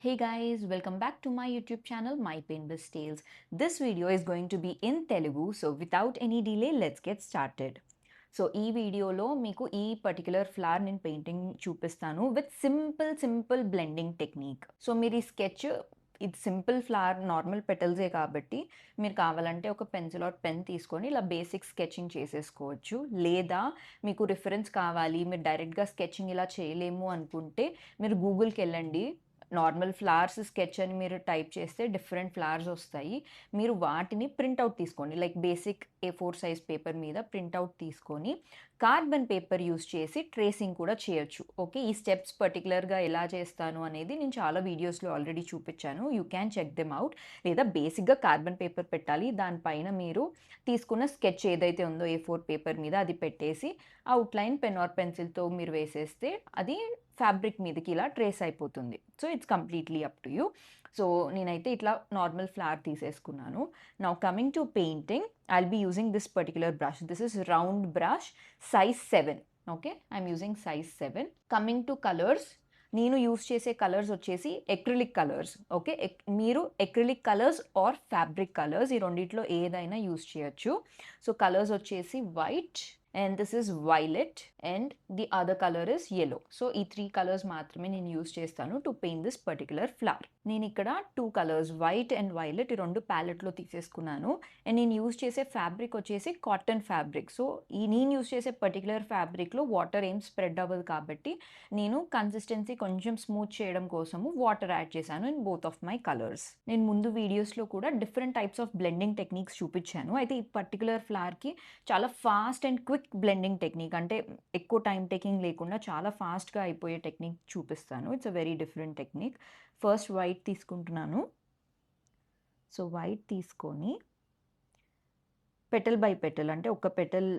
Hey guys, welcome back to my YouTube channel, My Painless Tales. This video is going to be in Telugu, so without any delay, let's get started. So ఈ వీడియోలో మీకు ఈ particular flower నేను painting చూపిస్తాను with simple blending technique. So మీరు ఈ sketch ఇది simple flower normal పెటల్సే కాబట్టి మీరు కావాలంటే ఒక పెన్సిల్ ఆర్ పెన్ తీసుకొని ఇలా బేసిక్ స్కెచింగ్ చేసేసుకోవచ్చు. లేదా మీకు రిఫరెన్స్ కావాలి, మీరు డైరెక్ట్గా స్కెచింగ్ ఇలా చేయలేము అనుకుంటే మీరు గూగుల్కి వెళ్ళండి. నార్మల్ ఫ్లవర్స్ స్కెచ్ అని మీరు టైప్ చేస్తే డిఫరెంట్ ఫ్లవర్స్ వస్తాయి. మీరు వాటిని ప్రింట్అవుట్ తీసుకోండి. Like basic A4 size paper మీద ప్రింట్అవుట్ తీసుకొని కార్బన్ పేపర్ యూస్ చేసి ట్రేసింగ్ కూడా చేయొచ్చు. ఓకే, ఈ స్టెప్స్ పర్టికులర్గా ఎలా చేస్తాను అనేది నేను చాలా వీడియోస్లో ఆల్రెడీ చూపించాను. You can check them out. లేదా బేసిక్గా కార్బన్ పేపర్ పెట్టాలి, దానిపైన మీరు తీసుకున్న స్కెచ్ ఏదైతే ఉందో A4 పేపర్ మీద అది పెట్టేసి అవుట్లైన్ పెన్ ఆర్ పెన్సిల్తో మీరు వేసేస్తే అది ఫ్యాబ్రిక్ మీదకి ఇలా ట్రేస్ అయిపోతుంది. So it's completely up to you. So నేనైతే ఇట్లా నార్మల్ ఫ్లవర్ తీసేసుకున్నాను. Now coming to painting, I'll be using this particular brush. This is round brush size 7. Okay, I'm using size 7. Coming to colours, నేను use చేసే colours వచ్చేసి acrylic colours. Okay, మీరు acrylic colours or fabric colours ఈ రెండిట్లో ఏదైనా use చేయొచ్చు. So colours వచ్చేసి white and this is violet and the other colour is yellow. So ఈ 3 కలర్స్ మాత్రమే నేను యూస్ చేస్తాను to paint this particular flower. నేను ఇక్కడ 2 కలర్స్ వైట్ అండ్ వైలెట్ ఈ రెండు ప్యాలెట్లో తీసేసుకున్నాను. అండ్ నేను యూస్ చేసే ఫ్యాబ్రిక్ వచ్చేసి కాటన్ ఫ్యాబ్రిక్. సో నేను యూస్ చేసే పర్టికులర్ ఫ్యాబ్రిక్లో వాటర్ ఏం స్ప్రెడ్ అవ్వదు కాబట్టి నేను కన్సిస్టెన్సీ కొంచెం స్మూత్ చేయడం కోసము వాటర్ యాడ్ చేశాను in both of my colours. నేను ముందు వీడియోస్లో కూడా different types of blending techniques చూపించాను. అయితే ఈ పర్టికులర్ ఫ్లవర్కి చాలా fast and quick blending technique, అంటే ఎక్కువ టైం టేకింగ్ లేకుండా చాలా ఫాస్ట్గా అయిపోయే టెక్నిక్ చూపిస్తాను. It's a very different technique. First white తీసుకుంటున్నాను. సో వైట్ తీసుకొని పెటల్ బై పెటల్, అంటే ఒక పెటల్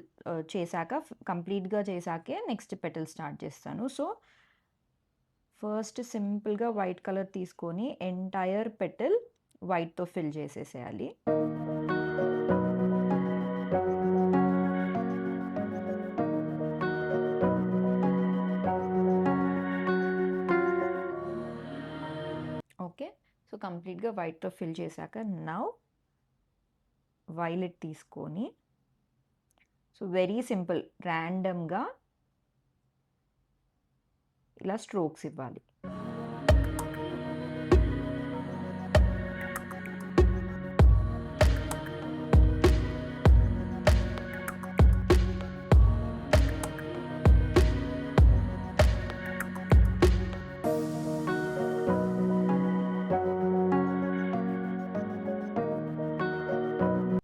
చేశాక కంప్లీట్గా చేశాకే నెక్స్ట్ పెటల్ స్టార్ట్ చేస్తాను. సో ఫస్ట్ సింపుల్గా వైట్ కలర్ తీసుకొని ఎంటైర్ పెటల్ వైట్తో ఫిల్ చేసేసేయాలి. ఓకే, సో కంప్లీట్గా వైట్తో ఫిల్ చేశాక నౌ వైలెట్ తీసుకొని, సో వెరీ సింపుల్, ర్యాండమ్గా ఇలా స్ట్రోక్స్ ఇవ్వాలి.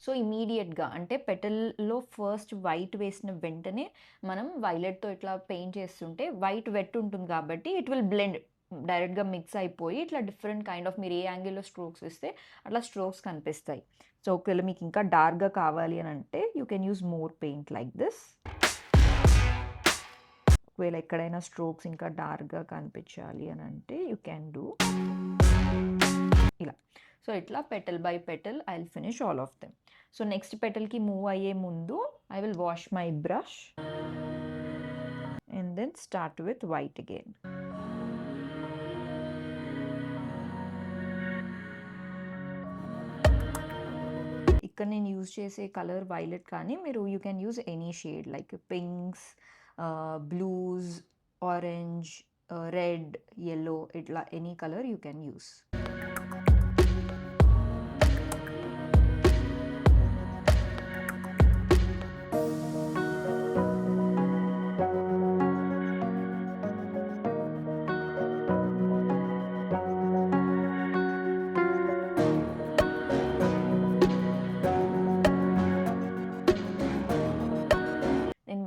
సో ఇమీడియట్గా అంటే పెటల్లో ఫస్ట్ వైట్ వేసిన వెంటనే మనం వైలెట్తో ఇట్లా పెయింట్ చేస్తుంటే వైట్ వెట్ ఉంటుంది కాబట్టి ఇట్ విల్ బ్లెండ్, డైరెక్ట్గా మిక్స్ అయిపోయి ఇట్లా డిఫరెంట్ కైండ్ ఆఫ్ మీరు ఏ యాంగిల్లో స్ట్రోక్స్ ఇస్తే అట్లా స్ట్రోక్స్ కనిపిస్తాయి. సో ఒకవేళ మీకు ఇంకా డార్క్గా కావాలి అని అంటే you can use more paint like this. ఒకవేళ ఎక్కడైనా స్ట్రోక్స్ ఇంకా డార్క్గా కనిపించాలి అని అంటే యూ క్యాన్ డూ ఇలా. సో ఇట్లా petal by petal I will finish all of them. So next పెటల్కి మూవ్ అయ్యే ముందు I will wash my brush and then start with white again. ఇక్కడ నేను యూజ్ చేసే కలర్ వైలెట్, కానీ మీరు you can use any shade like pinks, blues, orange, red, yellow, ఇట్లా any colour you can use.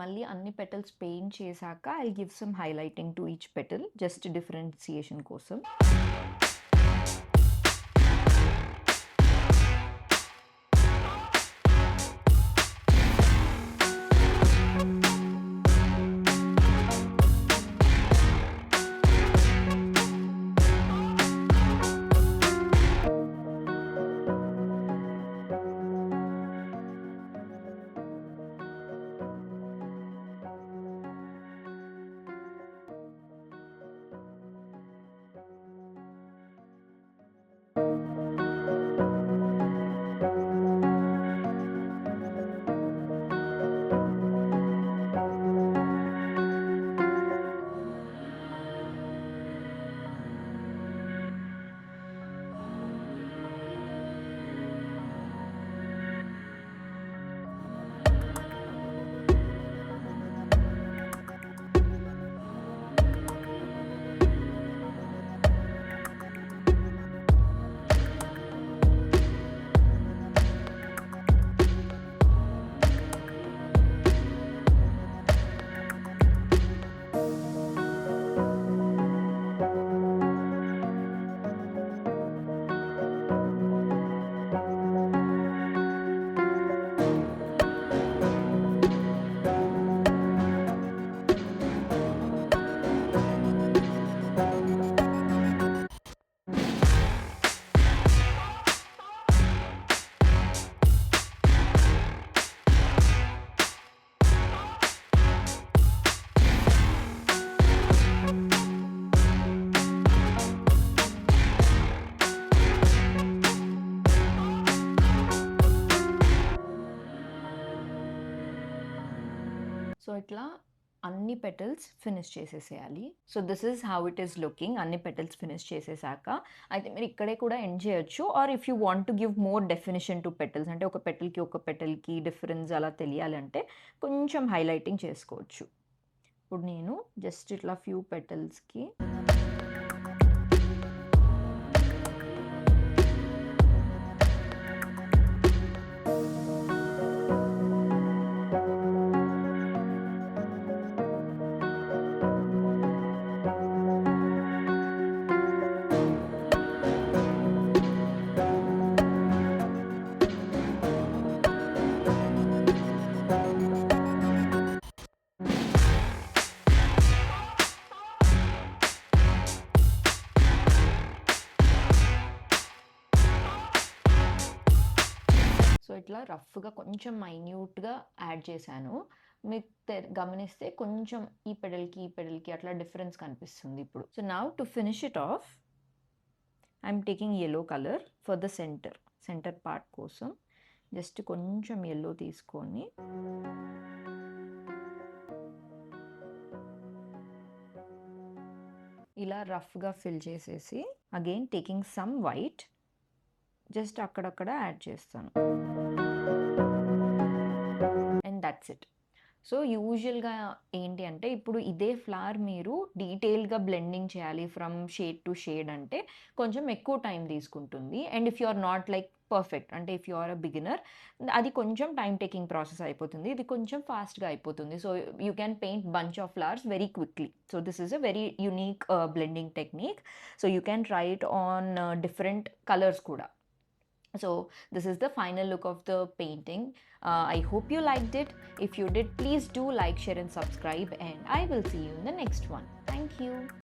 మళ్ళీ అన్ని పెటల్స్ పెయింట్ చేశాక I give some highlighting to each petal just differentiation కోసం. సో ఇట్లా అన్ని పెటల్స్ ఫినిష్ చేసేసేయాలి. So this is how it is looking. అన్ని petals finish చేసేసాక అయితే మీరు ఇక్కడే కూడా ఎండ్ చేయొచ్చు. Or if you want to give more definition to petals, అంటే ఒక పెటల్కి డిఫరెన్స్ అలా తెలియాలంటే కొంచెం హైలైటింగ్ చేసుకోవచ్చు. ఇప్పుడు నేను జస్ట్ ఇట్లా ఫ్యూ పెటల్స్కి సో ఇట్లా రఫ్గా కొంచెం మైన్యూట్గా యాడ్ చేశాను. మీకు గమనిస్తే కొంచెం ఈ పెడల్కి అట్లా డిఫరెన్స్ కనిపిస్తుంది ఇప్పుడు. So now to finish it of I'm taking yellow colour for the centre part కోసం. జస్ట్ కొంచెం yellow తీసుకొని ఇలా రఫ్గా ఫిల్ చేసేసి again taking some white just అక్కడక్కడ యాడ్ చేస్తాను. And that's it. సో యూజువల్గా ఏంటి అంటే ఇప్పుడు ఇదే ఫ్లవర్ మీరు డీటెయిల్గా బ్లెండింగ్ చేయాలి ఫ్రమ్ షేడ్ టు షేడ్ అంటే కొంచెం ఎక్కువ టైం తీసుకుంటుంది. And if you are not like perfect, అంటే if you are a beginner, అది కొంచెం టైం టేకింగ్ ప్రాసెస్ అయిపోతుంది. ఇది కొంచెం ఫాస్ట్గా అయిపోతుంది. So you can paint bunch of flowers very quickly. So this is a very unique blending technique. So you can try it on different colours కూడా. So this is the final look of the painting. I hope you liked it. If you did, please do like, share and subscribe, and I will see you in the next one. Thank you.